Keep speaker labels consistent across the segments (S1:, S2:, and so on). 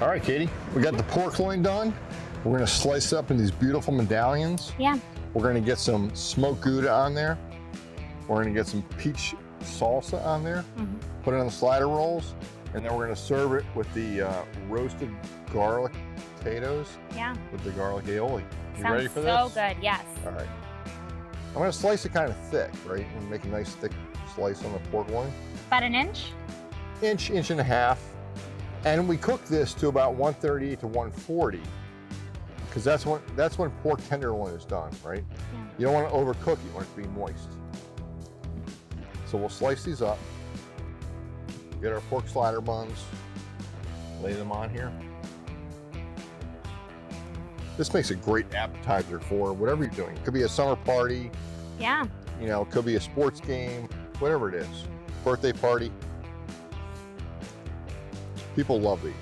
S1: All right, Katie, we got the pork loin done. We're gonna slice it up in these beautiful medallions.
S2: Yeah.
S1: We're gonna get some smoked Gouda on there. We're gonna get some peach salsa on there. Put it on the slider rolls, and then we're gonna serve it with the roasted garlic potatoes.
S2: Yeah.
S1: With the garlic aioli. You
S2: Sounds
S1: ready for this?
S2: so good, yes.
S1: All right. I'm gonna slice it kind of thick, right? And make a nice thick slice on the pork loin.
S2: About an inch?
S1: Inch and a half. And we cook this to about 130 to 140, because that's when pork tenderloin is done, right?
S2: Yeah.
S1: You don't want to overcook it, you want it to be moist. So we'll slice these up, get our pork slider buns, lay them on here. This makes a great appetizer for whatever you're doing. It could be a summer party.
S2: Yeah.
S1: You know, it could be a sports game, whatever it is. Birthday party. People love these.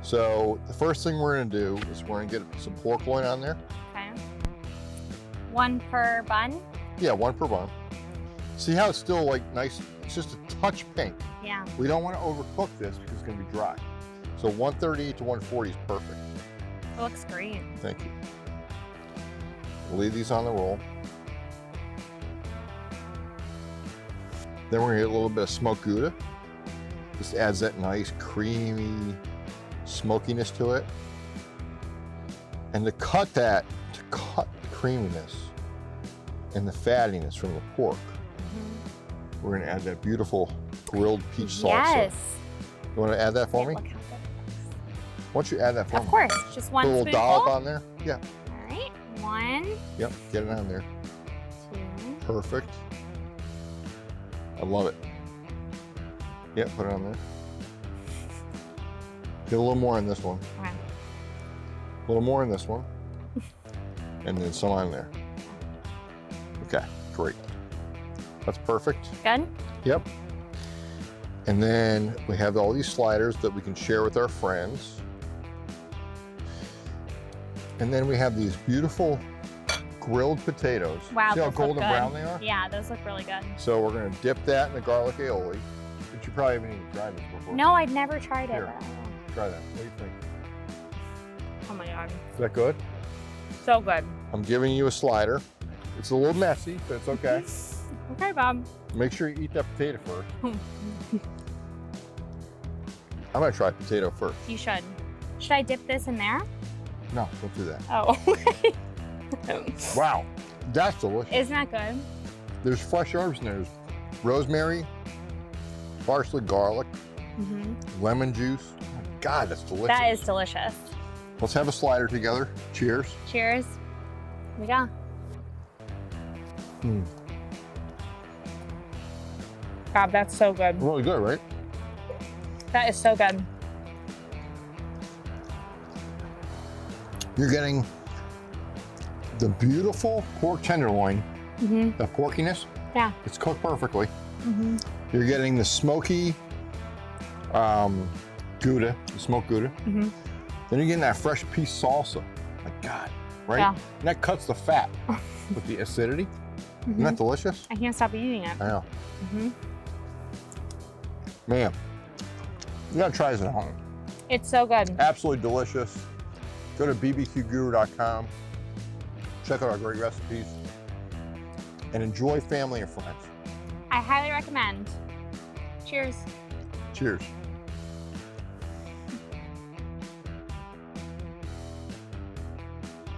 S1: So the first thing we're gonna do is we're gonna get some pork loin on there.
S2: Okay. One per bun?
S1: Yeah, one per bun. See how it's still like nice, it's just a touch pink.
S2: Yeah.
S1: We don't wanna overcook this because it's gonna be dry. So 130 to 140 is perfect.
S2: It looks great.
S1: Thank you. We'll leave these on the roll. Then we're gonna get a little bit of smoked Gouda. Just adds that nice creamy smokiness to it. And to cut the creaminess and the fattiness from the pork, we're gonna add that beautiful grilled peach salsa.
S2: Yes.
S1: You wanna add that for me?
S2: Look how good it looks.
S1: Why don't you add that for me?
S2: Of course, just one
S1: Put a little
S2: spoonful.
S1: dollop on there? Yeah.
S2: All right, one,
S1: Yep, get it on there.
S2: two.
S1: Perfect. I love it. Yep, put it on there. Get a little more in this one.
S2: Okay.
S1: A little more in this one. And then some on there. Okay, great. That's perfect.
S2: Good?
S1: Yep. And then we have all these sliders that we can share with our friends. And then we have these beautiful grilled potatoes.
S2: Wow,
S1: See how
S2: those look
S1: golden
S2: good.
S1: brown they are?
S2: Yeah, those look really good.
S1: So we're gonna dip that in the garlic aioli. But you probably haven't even tried this before.
S2: No, I'd never tried it.
S1: Here. Try that. What do you think?
S2: Oh my God,
S1: Is that good?
S2: so good.
S1: I'm giving you a slider. It's a little messy, but it's okay.
S2: Okay, Bob.
S1: Make sure you eat that potato first. I'm gonna try potato first.
S2: You should. Should I dip this in there?
S1: No, don't do that.
S2: Oh, okay.
S1: Wow, that's delicious.
S2: Isn't that good?
S1: There's fresh herbs in there. There's rosemary, parsley, garlic, lemon juice. Oh my God, that's delicious.
S2: That is delicious.
S1: Let's have a slider together. Cheers.
S2: Cheers. Here we go. God, that's so good.
S1: Really good, right?
S2: That is so good.
S1: You're getting the beautiful pork tenderloin, the porkiness.
S2: Yeah.
S1: It's cooked perfectly. You're getting the smoky Gouda, the smoked Gouda. Then you're getting that fresh peach salsa. My God, right?
S2: Yeah.
S1: And that cuts the fat with the acidity. Isn't that delicious?
S2: I can't stop eating it.
S1: I know. Man, you gotta try this at home.
S2: It's so good.
S1: Absolutely delicious. Go to bbqguru.com. Check out our great recipes and enjoy family and friends.
S2: I highly recommend. Cheers.
S1: Cheers.